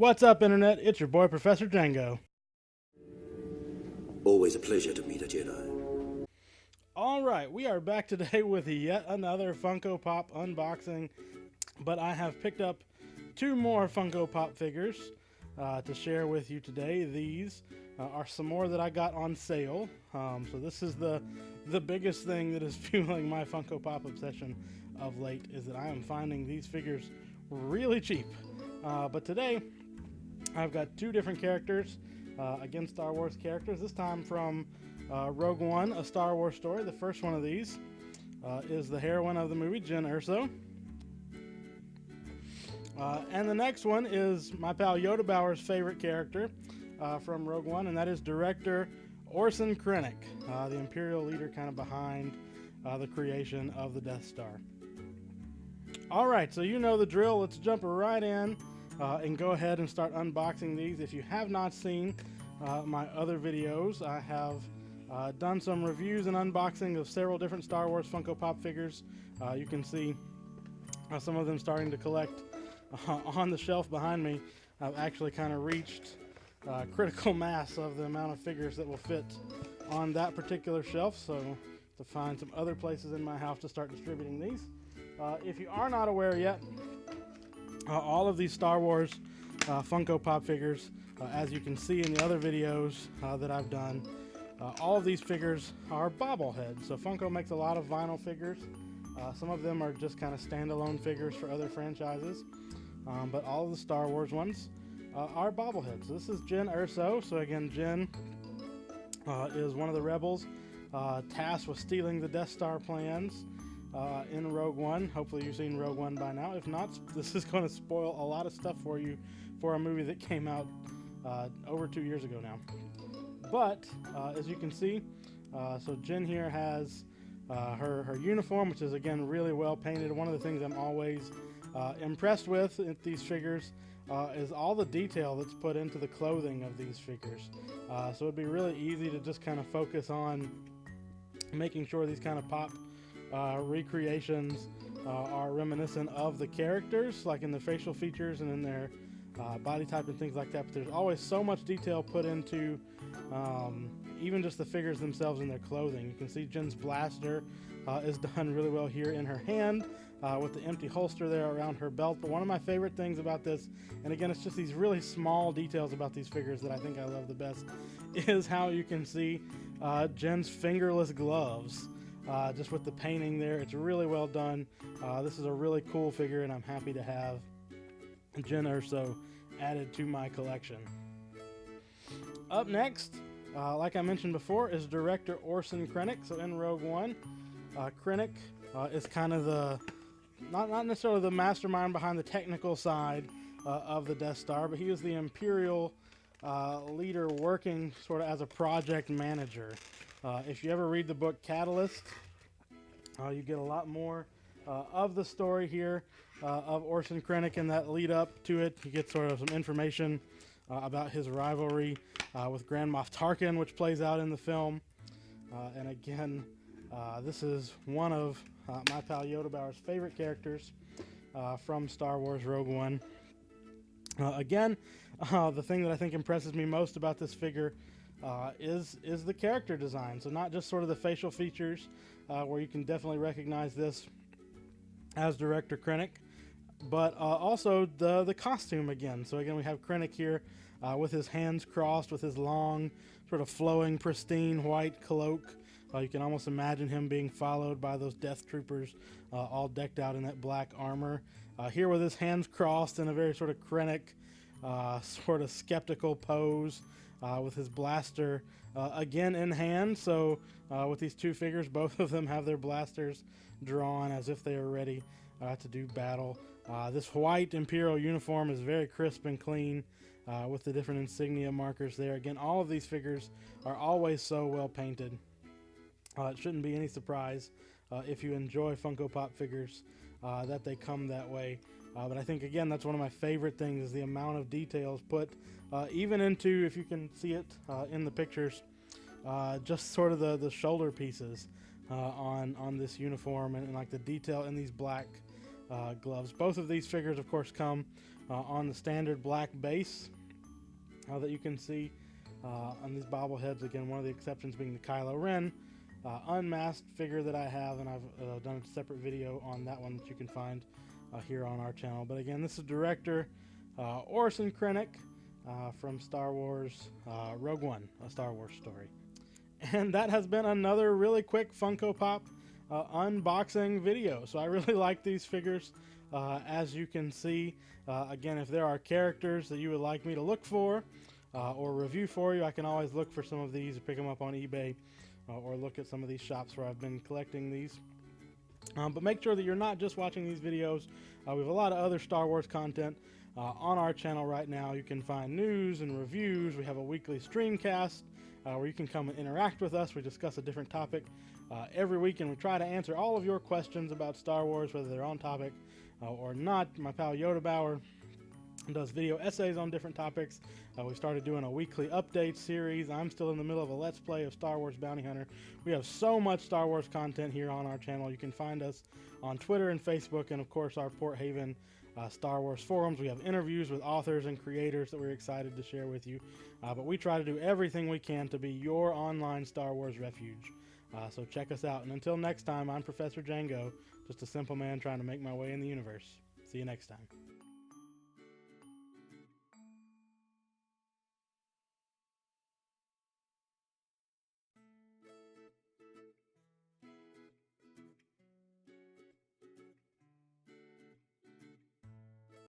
What's up, Internet? It's your boy, Professor Jango. Always a pleasure to meet a Jedi. Alright, we are back today with yet another Funko Pop unboxing, but I have picked up two more Funko Pop figures to share with you today. These are some more that I got on sale, so this is the biggest thing that is fueling my Funko Pop obsession of late, is that I am finding these figures really cheap. But today, I've got two different characters, again Star Wars characters, this time from Rogue One, A Star Wars Story. The first one of these is the heroine of the movie, Jyn Erso. And the next one is my pal Yoda Bauer's favorite character from Rogue One, and that is director Orson Krennic, the Imperial leader kind of behind the creation of the Death Star. Alright, so you know the drill. Let's jump right in and go ahead and start unboxing these. If you have not seen my other videos, I have done some reviews and unboxing of several different Star Wars Funko Pop figures. You can see some of them starting to collect on the shelf behind me. I've actually kind of reached critical mass of the amount of figures that will fit on that particular shelf, so to find some other places in my house to start distributing these. If you are not aware yet, all of these Star Wars Funko Pop figures, as you can see in the other videos that I've done, all of these figures are bobbleheads. So Funko makes a lot of vinyl figures. Some of them are just kind of standalone figures for other franchises, but all of the Star Wars ones are bobbleheads. So this is Jyn Erso. So again, Jyn is one of the rebels tasked with stealing the Death Star plans in Rogue One. Hopefully you've seen Rogue One by now. If not, this is going to spoil a lot of stuff for you for a movie that came out over 2 years ago now. But as you can see, so Jyn here has her uniform, which is again really well painted. One of the things I'm always impressed with these figures is all the detail that's put into the clothing of these figures. So it'd be really easy to just kind of focus on making sure these kind of pop recreations are reminiscent of the characters, like in the facial features and in their body type and things like that. But there's always so much detail put into even just the figures themselves and their clothing. You can see Jyn's blaster is done really well here in her hand with the empty holster there around her belt. But one of my favorite things about this, and again it's just these really small details about these figures that I think I love the best, is how you can see Jyn's fingerless gloves. Just with the painting there, it's really well done. This is a really cool figure, and I'm happy to have Jyn Erso added to my collection. Up next, like I mentioned before, is director Orson Krennic. So in Rogue One, Krennic is kind of the, not necessarily the mastermind behind the technical side of the Death Star, but he is the Imperial leader working sort of as a project manager. If you ever read the book Catalyst, you get a lot more of the story here of Orson Krennic and that lead up to it. You get sort of some information about his rivalry with Grand Moff Tarkin, which plays out in the film. And again, this is one of my pal Yoda Bauer's favorite characters from Star Wars Rogue One. Again, the thing that I think impresses me most about this figure is the character design. So not just sort of the facial features, where you can definitely recognize this as director Krennic, but also the costume again. So again, we have Krennic here with his hands crossed, with his long, sort of flowing, pristine white cloak. You can almost imagine him being followed by those death troopers, all decked out in that black armor. Here with his hands crossed in a very sort of Krennic, sort of skeptical pose, with his blaster again in hand. So with these two figures, both of them have their blasters drawn as if they are ready to do battle. This white Imperial uniform is very crisp and clean, with the different insignia markers there. Again, all of these figures are always so well painted. It shouldn't be any surprise if you enjoy Funko Pop figures that they come that way. But I think, again, that's one of my favorite things, is the amount of details put even into, if you can see it in the pictures, just sort of the shoulder pieces on this uniform, and like the detail in these black gloves. Both of these figures, of course, come on the standard black base that you can see on these bobbleheads. Again, one of the exceptions being the Kylo Ren unmasked figure that I have, and I've done a separate video on that one that you can find here on our channel. But again, this is director Orson Krennic from Star Wars Rogue One, a Star Wars story. And that has been another really quick Funko Pop unboxing video. So I really like these figures. As you can see, again, if there are characters that you would like me to look for or review for you, I can always look for some of these or pick them up on eBay or look at some of these shops where I've been collecting these. But make sure that you're not just watching these videos. We have a lot of other Star Wars content on our channel right now. You can find news and reviews. We have a weekly streamcast where you can come and interact with us. We discuss a different topic every week, and we try to answer all of your questions about Star Wars, whether they're on topic or not. My pal Yoda Bauer does video essays on different topics. We started doing a weekly update series. I'm still in the middle of a Let's Play of Star Wars Bounty Hunter. We have so much Star Wars content here on our channel. You can find us on Twitter and Facebook, and of course our Port Haven Star Wars forums. We have interviews with authors and creators that we're excited to share with you. But we try to do everything we can to be your online Star Wars refuge. So check us out. And until next time, I'm Professor Jango, just a simple man trying to make my way in the universe. See you next time.